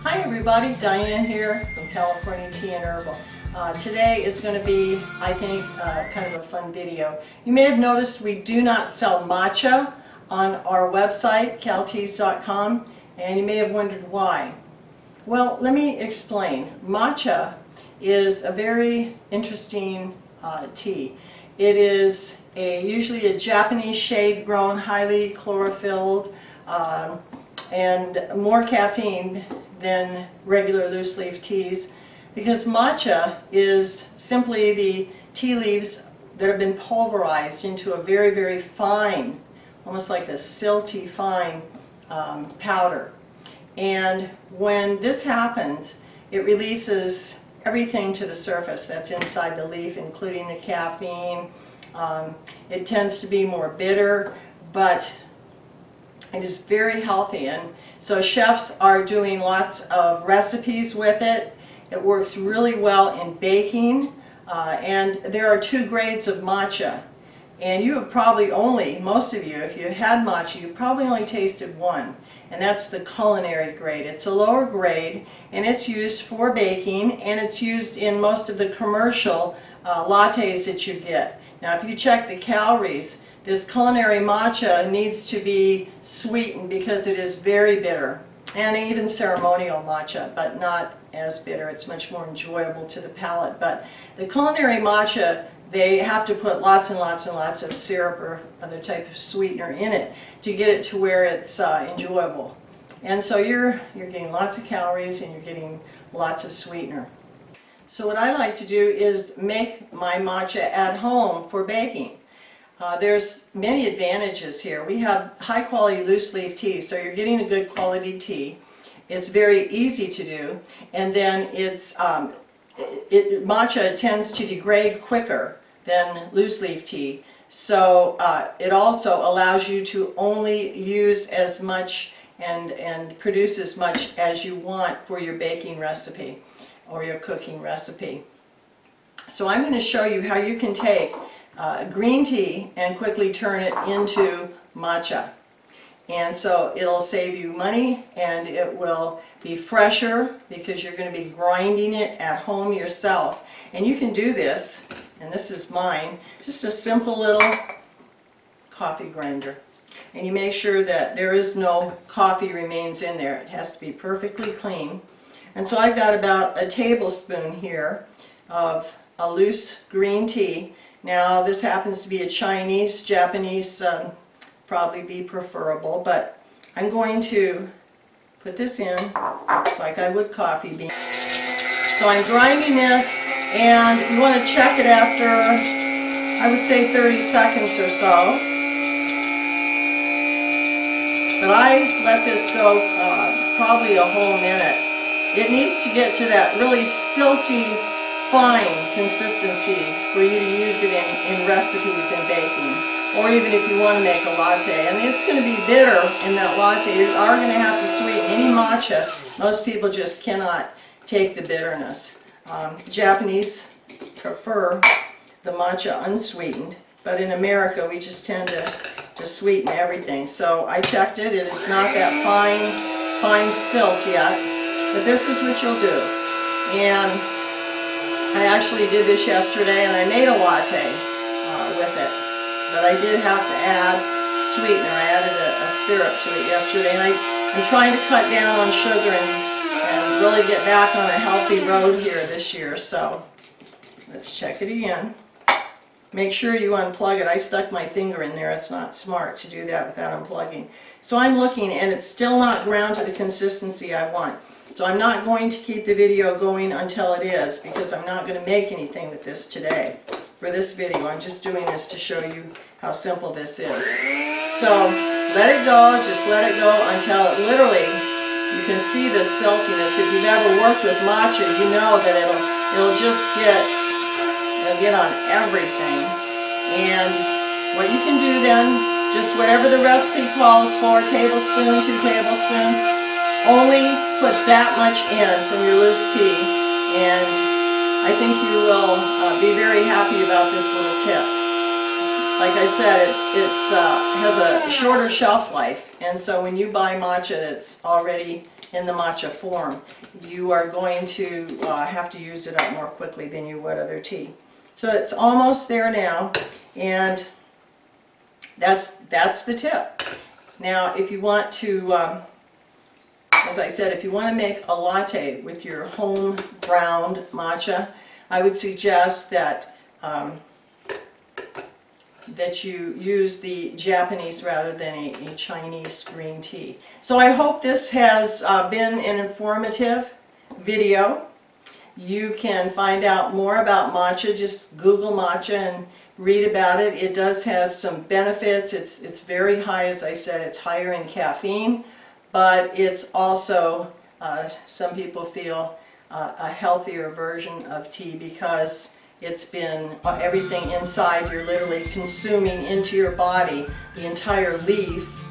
Hi everybody, Diane here from California Tea and Herbal. Today is going to be, I think, kind of a fun video. You may have noticed we do not sell matcha on our website, calteas.com, and you may have wondered why. Well, let me explain. Matcha is a very interesting tea. It is usually a Japanese shade grown, highly chlorophylled, and more caffeine than regular loose leaf teas, because matcha is simply the tea leaves that have been pulverized into a very, very fine, almost like a silty fine powder. And when this happens, it releases everything to the surface that's inside the leaf, including the caffeine. It tends to be more bitter, but it is very healthy, and so chefs are doing lots of recipes with it. It works really well in baking, and there are two grades of matcha. And you have probably only, most of you, if you had matcha, you probably only tasted one, and that's the culinary grade. It's a lower grade, and it's used for baking, and it's used in most of the commercial lattes that you get. Now, if you check the calories, this culinary matcha needs to be sweetened because it is very bitter, and even ceremonial matcha, but not as bitter. It's much more enjoyable to the palate. But the culinary matcha, they have to put lots and lots and lots of syrup or other type of sweetener in it to get it to where it's enjoyable. And so you're getting lots of calories and you're getting lots of sweetener. So what I like to do is make my matcha at home for baking. There's many advantages here. We have high quality loose leaf tea, so you're getting a good quality tea. It's very easy to do, and then matcha tends to degrade quicker than loose leaf tea. So it also allows you to only use as much and produce as much as you want for your baking recipe or your cooking recipe. So I'm going to show you how you can take green tea and quickly turn it into matcha. And so it'll save you money, and it will be fresher because you're going to be grinding it at home yourself. And you can do this, and this is mine, just a simple little coffee grinder. And you make sure that there is no coffee remains in there. It has to be perfectly clean. And so I've got about a tablespoon here of a loose green tea. Now this happens to be a Chinese, Japanese, probably be preferable, but I'm going to put this in just like I would coffee beans. So I'm grinding this, and you want to check it after, I would say 30 seconds or so. But I let this go probably a whole minute. It needs to get to that really silty, fine consistency for you to use it in recipes and baking, or even if you want to make a latte. And it's going to be bitter in that latte. You are going to have to sweeten any matcha. Most people just cannot take the bitterness. Japanese prefer the matcha unsweetened, but in America we just tend to sweeten everything. So I checked it. It is not that fine silt yet, but this is what you'll do. And I actually did this yesterday, and I made a latte with it, but I did have to add sweetener. I added a syrup to it yesterday, and I'm trying to cut down on sugar and really get back on a healthy road here this year. So let's check it again. Make sure you unplug it. I stuck my finger in there. It's not smart to do that without unplugging. So I'm looking, and it's still not ground to the consistency I want. So I'm not going to keep the video going until it is, because I'm not going to make anything with this today. For this video, I'm just doing this to show you how simple this is. So let it go, just let it go until it literally, you can see the siltiness. If you've ever worked with matcha, you know that it'll just get on everything. And what you can do then, just whatever the recipe calls for, tablespoon, 2 tablespoons, only put that much in from your loose tea, and I think you will be very happy about this little tip. like I said, it has a shorter shelf life, and so when you buy matcha that's already in the matcha form, you are going to have to use it up more quickly than you would other tea. So it's almost there now, and that's the tip. Now, if you want to, as I said, if you want to make a latte with your home ground matcha, I would suggest that that you use the Japanese rather than a Chinese green tea. So I hope this has been an informative video. You can find out more about matcha. Just Google matcha and read about it. It does have some benefits. It's very high, as I said, it's higher in caffeine, but it's also, some people feel, a healthier version of tea because it's been everything inside. You're literally consuming into your body the entire leaf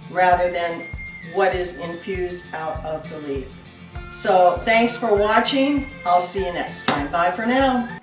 rather than what is infused out of the leaf. So thanks for watching. I'll see you next time. Bye for now.